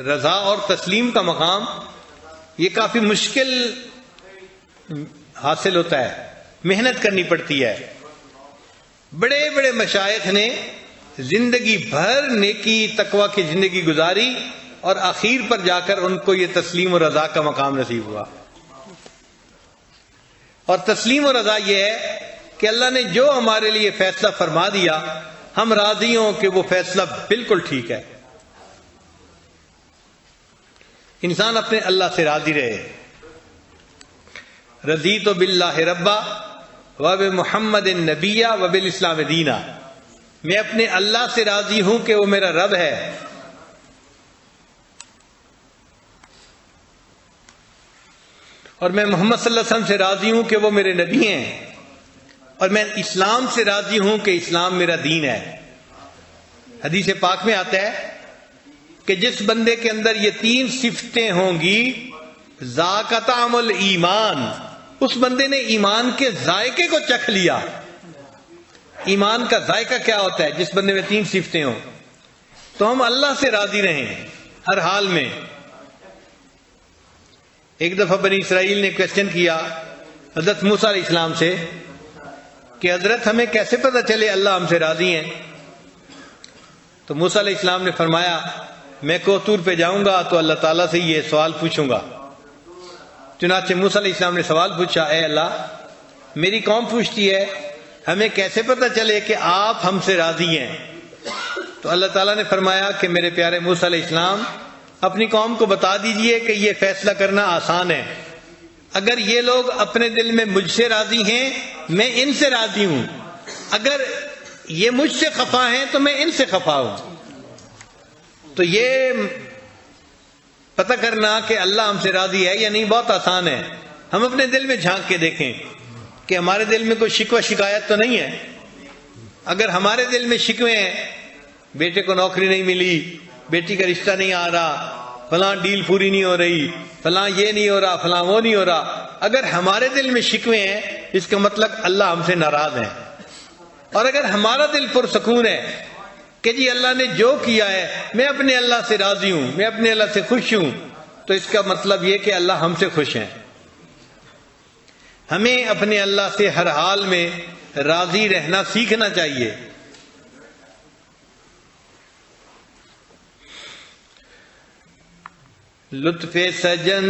رضا اور تسلیم کا مقام یہ کافی مشکل حاصل ہوتا ہے، محنت کرنی پڑتی ہے۔ بڑے بڑے مشائخ نے زندگی بھر نیکی تقوی کی زندگی گزاری اور آخر پر جا کر ان کو یہ تسلیم و رضا کا مقام نصیب ہوا۔ اور تسلیم و رضا یہ ہے کہ اللہ نے جو ہمارے لیے فیصلہ فرما دیا ہم راضی ہوں کہ وہ فیصلہ بالکل ٹھیک ہے۔ انسان اپنے اللہ سے راضی رہے۔ رضیت باللہ ربا وبمحمد نبیا وبالاسلام دینا، میں اپنے اللہ سے راضی ہوں کہ وہ میرا رب ہے، اور میں محمد صلی اللہ علیہ وسلم سے راضی ہوں کہ وہ میرے نبی ہیں، اور میں اسلام سے راضی ہوں کہ اسلام میرا دین ہے۔ حدیث پاک میں آتا ہے کہ جس بندے کے اندر یہ تین صفتیں ہوں گی، ذاق طعم الایمان، اس بندے نے ایمان کے ذائقے کو چکھ لیا۔ ایمان کا ذائقہ کیا ہوتا ہے؟ جس بندے میں تین صفتیں ہوں تو ہم اللہ سے راضی رہیں ہر حال میں۔ ایک دفعہ بنی اسرائیل نے کویسچن کیا حضرت موسیٰ علیہ السلام سے کہ حضرت ہمیں کیسے پتہ چلے اللہ ہم سے راضی ہیں؟ تو موسیٰ علیہ السلام نے فرمایا میں کوہ پہ جاؤں گا تو اللہ تعالیٰ سے یہ سوال پوچھوں گا۔ چنانچہ موسیٰ علیہ السلام نے سوال پوچھا، اے اللہ میری قوم پوچھتی ہے ہمیں کیسے پتہ چلے کہ آپ ہم سے راضی ہیں؟ تو اللہ تعالیٰ نے فرمایا کہ میرے پیارے موسیٰ علیہ السلام اپنی قوم کو بتا دیجئے کہ یہ فیصلہ کرنا آسان ہے، اگر یہ لوگ اپنے دل میں مجھ سے راضی ہیں میں ان سے راضی ہوں، اگر یہ مجھ سے خفا ہیں تو میں ان سے خفا ہوں۔ تو یہ پتہ کرنا کہ اللہ ہم سے راضی ہے یا نہیں بہت آسان ہے۔ ہم اپنے دل میں جھانک کے دیکھیں کہ ہمارے دل میں کوئی شکوہ شکایت تو نہیں ہے۔ اگر ہمارے دل میں شکوے ہیں، بیٹے کو نوکری نہیں ملی، بیٹی کا رشتہ نہیں آ رہا، فلاں ڈیل پوری نہیں ہو رہی، فلاں یہ نہیں ہو رہا، فلاں وہ نہیں ہو رہا، اگر ہمارے دل میں شکوے ہیں اس کا مطلب اللہ ہم سے ناراض ہیں۔ اور اگر ہمارا دل پرسکون ہے کہ جی اللہ نے جو کیا ہے میں اپنے اللہ سے راضی ہوں، میں اپنے اللہ سے خوش ہوں، تو اس کا مطلب یہ کہ اللہ ہم سے خوش ہیں۔ ہمیں اپنے اللہ سے ہر حال میں راضی رہنا سیکھنا چاہیے۔ لطف سجن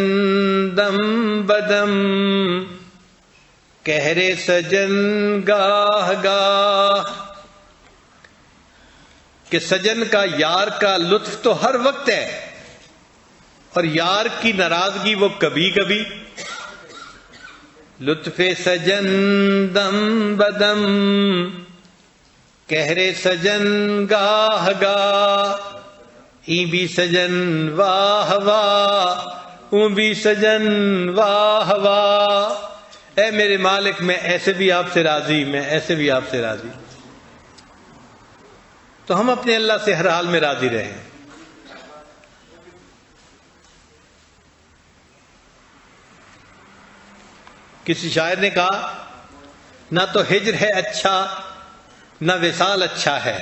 دم بدم کہر سجن گاہ گاہ، کہ سجن کا یار کا لطف تو ہر وقت ہے اور یار کی ناراضگی وہ کبھی کبھی۔ لطف سجن دم بدم کہرے سجن گاہ گاہ ای بھی سجن واہ واہ اوں بھی سجن واہ واہ، اے میرے مالک میں ایسے بھی آپ سے راضی، میں ایسے بھی آپ سے راضی۔ تو ہم اپنے اللہ سے ہر حال میں راضی رہیں۔ کسی شاعر نے کہا نہ تو ہجر ہے اچھا نہ وصال اچھا ہے،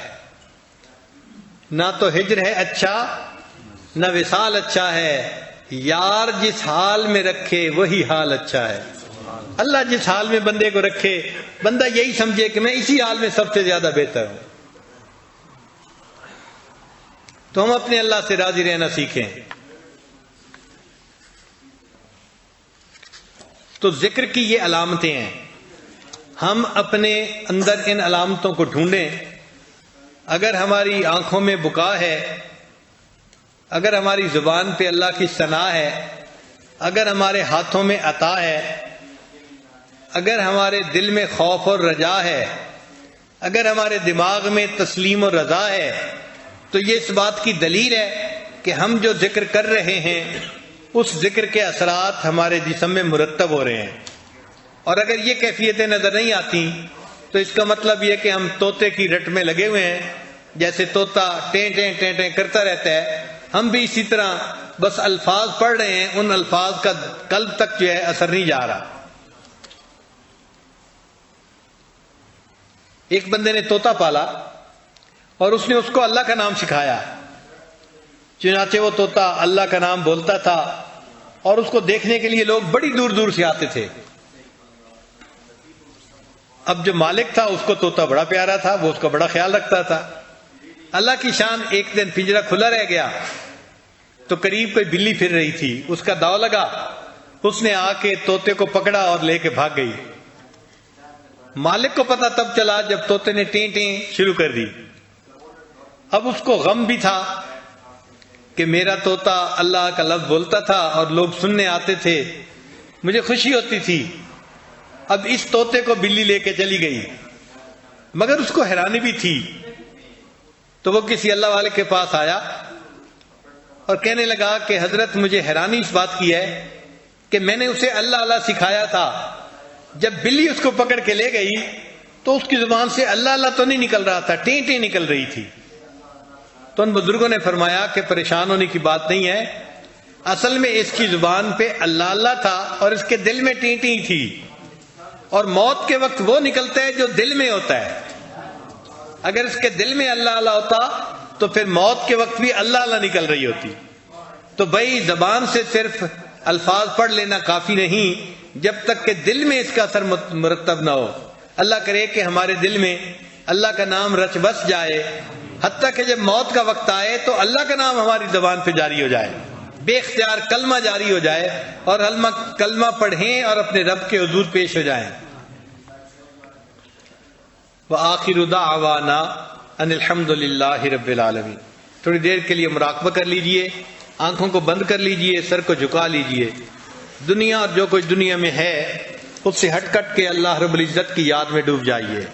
نہ تو ہجر ہے اچھا نہ وصال اچھا ہے، یار جس حال میں رکھے وہی حال اچھا ہے۔ اللہ جس حال میں بندے کو رکھے، بندہ یہی سمجھے کہ میں اسی حال میں سب سے زیادہ بہتر ہوں۔ تو ہم اپنے اللہ سے راضی رہنا سیکھیں۔ تو ذکر کی یہ علامتیں ہیں، ہم اپنے اندر ان علامتوں کو ڈھونڈیں۔ اگر ہماری آنکھوں میں بکا ہے، اگر ہماری زبان پہ اللہ کی ثنا ہے، اگر ہمارے ہاتھوں میں عطا ہے، اگر ہمارے دل میں خوف اور رجا ہے، اگر ہمارے دماغ میں تسلیم اور رضا ہے، تو یہ اس بات کی دلیل ہے کہ ہم جو ذکر کر رہے ہیں اس ذکر کے اثرات ہمارے جسم میں مرتب ہو رہے ہیں۔ اور اگر یہ کیفیتیں نظر نہیں آتی تو اس کا مطلب یہ کہ ہم طوطے کی رٹ میں لگے ہوئے ہیں، جیسے طوطا ٹیں ٹیں ٹیں ٹیں کرتا رہتا ہے، ہم بھی اسی طرح بس الفاظ پڑھ رہے ہیں، ان الفاظ کا قلب تک جو ہے اثر نہیں جا رہا۔ ایک بندے نے طوطا پالا اور اس نے اس کو اللہ کا نام سکھایا، چنانچہ وہ طوطا اللہ کا نام بولتا تھا اور اس کو دیکھنے کے لیے لوگ بڑی دور دور سے آتے تھے۔ اب جو مالک تھا اس کو طوطا بڑا پیارا تھا، وہ اس کا بڑا خیال رکھتا تھا۔ اللہ کی شان، ایک دن پنجرہ کھلا رہ گیا تو قریب کوئی بلی پھر رہی تھی، اس کا داؤ لگا، اس نے آ کے طوطے کو پکڑا اور لے کے بھاگ گئی۔ مالک کو پتا تب چلا جب طوطے نے ٹیں ٹیں شروع کر دی۔ اب اس کو غم بھی تھا کہ میرا طوطا اللہ کا لفظ بولتا تھا اور لوگ سننے آتے تھے، مجھے خوشی ہوتی تھی۔ اب اس طوطے کو بلی لے کے چلی گئی، مگر اس کو حیرانی بھی تھی۔ تو وہ کسی اللہ والے کے پاس آیا اور کہنے لگا کہ حضرت مجھے حیرانی اس بات کی ہے کہ میں نے اسے اللہ اللہ سکھایا تھا، جب بلی اس کو پکڑ کے لے گئی تو اس کی زبان سے اللہ اللہ تو نہیں نکل رہا تھا، ٹیں ٹیں نکل رہی تھی۔ تو ان بزرگوں نے فرمایا کہ پریشان ہونے کی بات نہیں ہے، اصل میں اس کی زبان پہ اللہ اللہ تھا اور اس کے دل میں ٹیں ٹیں تھی، اور موت کے وقت وہ نکلتا ہے جو دل میں ہوتا ہے۔ اگر اس کے دل میں اللہ اللہ ہوتا تو پھر موت کے وقت بھی اللہ اللہ نکل رہی ہوتی۔ تو بھائی زبان سے صرف الفاظ پڑھ لینا کافی نہیں جب تک کہ دل میں اس کا اثر مرتب نہ ہو۔ اللہ کرے کہ ہمارے دل میں اللہ کا نام رچ بس جائے، حتیٰ کہ جب موت کا وقت آئے تو اللہ کا نام ہماری زبان پہ جاری ہو جائے، بے اختیار کلمہ جاری ہو جائے اور کلمہ پڑھیں اور اپنے رب کے حضور پیش ہو جائیں۔ وآخر دعوانا ان الحمد للہ رب العالمین۔ تھوڑی دیر کے لیے مراقبہ کر لیجئے، آنکھوں کو بند کر لیجئے، سر کو جھکا لیجئے، دنیا اور جو کچھ دنیا میں ہے اس سے ہٹ کٹ کے اللہ رب العزت کی یاد میں ڈوب جائیے۔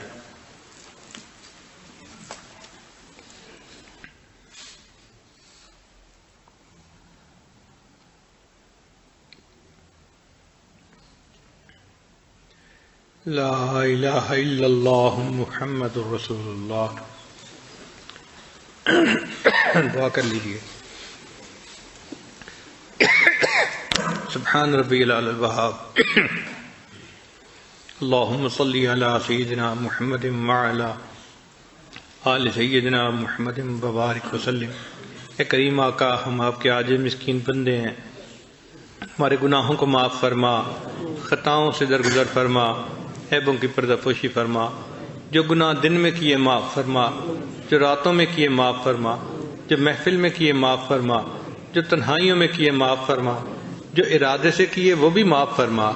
لا الہ الا اللہ محمد رسول اللہ۔ دعا کر لیجئے۔ سبحان ربی العلی الوہاب۔ اللہم صلی علی سیدنا محمد وعلی آل سیدنا محمد وبارک وسلم۔ اے کریم آقا، ہم آپ کے عاجز مسکین بندے ہیں، ہمارے گناہوں کو معاف فرما، خطاؤں سے درگزر فرما، عیبوں کی پردہ پوشی فرما، جو گناہ دن میں کیے معاف فرما، جو راتوں میں کیے معاف فرما، جو محفل میں کیے معاف فرما، جو تنہائیوں میں کیے معاف فرما، جو ارادے سے کیے وہ بھی معاف فرما،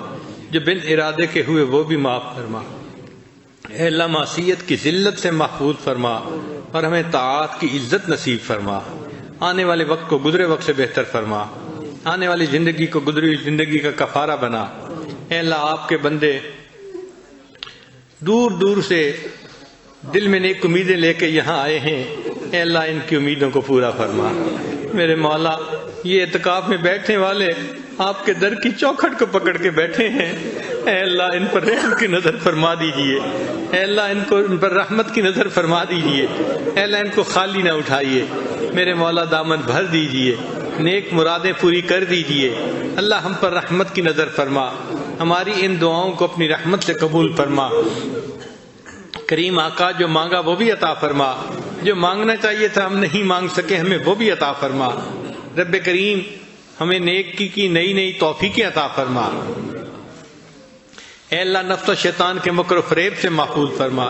جو بن ارادے کے ہوئے وہ بھی معاف فرما۔ اے اللہ، معصیت کی ذلت سے محفوظ فرما اور ہمیں طاعات کی عزت نصیب فرما۔ آنے والے وقت کو گزرے وقت سے بہتر فرما، آنے والی زندگی کو گزری ہوئی زندگی کا کفارہ بنا۔ اے اللہ، آپ کے بندے دور دور سے دل میں نیک امیدیں لے کے یہاں آئے ہیں، اے اللہ ان کی امیدوں کو پورا فرما۔ میرے مولا یہ اعتکاف میں بیٹھنے والے آپ کے در کی چوکھٹ کو پکڑ کے بیٹھے ہیں، اے اللہ ان پر رحم کی نظر فرما دیجئے، اے اللہ ان پر رحمت کی نظر فرما دیجئے، اے اللہ ان کو خالی نہ اٹھائیے، میرے مولا دامن بھر دیجئے، نیک مرادیں پوری کر دیجئے، اللہ ہم پر رحمت کی نظر فرما، ہماری ان دعاؤں کو اپنی رحمت سے قبول فرما۔ کریم آقا جو مانگا وہ بھی عطا فرما، جو مانگنا چاہیے تھا ہم نہیں مانگ سکے ہمیں وہ بھی عطا فرما۔ رب کریم ہمیں نیکی کی نئی نئی توفیقیں عطا فرما۔ اے اللہ نفس و شیطان کے مکر و فریب سے محفوظ فرما۔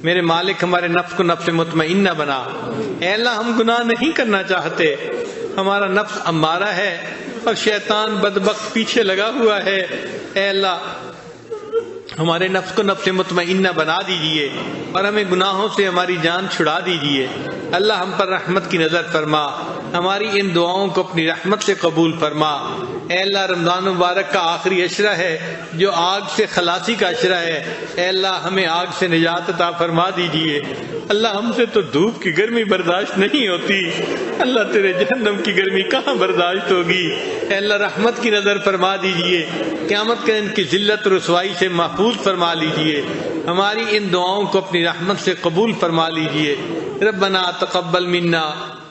میرے مالک ہمارے نفس کو نفس مطمئنہ بنا۔ اے اللہ ہم گناہ نہیں کرنا چاہتے، ہمارا نفس امارہ ہے اور شیطان بدبخت پیچھے لگا ہوا ہے، اے اللہ ہمارے نفس کو نفس مطمئنہ بنا دیجئے اور ہمیں گناہوں سے ہماری جان چھڑا دیجئے۔ اللہ ہم پر رحمت کی نظر فرما، ہماری ان دعاؤں کو اپنی رحمت سے قبول فرما۔ اے اللہ رمضان مبارک کا آخری عشرہ ہے جو آگ سے خلاصی کا عشرہ ہے، اے اللہ ہمیں آگ سے نجات عطا فرما دیجئے۔ اللہ ہم سے تو دھوپ کی گرمی برداشت نہیں ہوتی، اللہ تیرے جہنم کی گرمی کہاں برداشت ہوگی، اے اللہ رحمت کی نظر فرما دیجئے، قیامت کے دن کی ذلت و رسوائی سے محفوظ فرما لیجئے، ہماری ان دعاؤں کو اپنی رحمت سے قبول فرما لیجئے۔ ربنا تقبل منا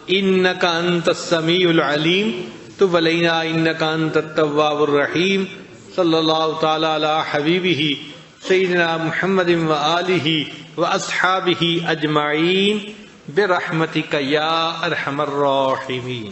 انک انت السمیع العلیم تب علینا انک انت التواب الرحیم۔ صلی اللہ تعالی علی حبیبہ سیدنا محمد وآلہ واصحابہ اجمعین برحمتک یا ارحم الراحمین۔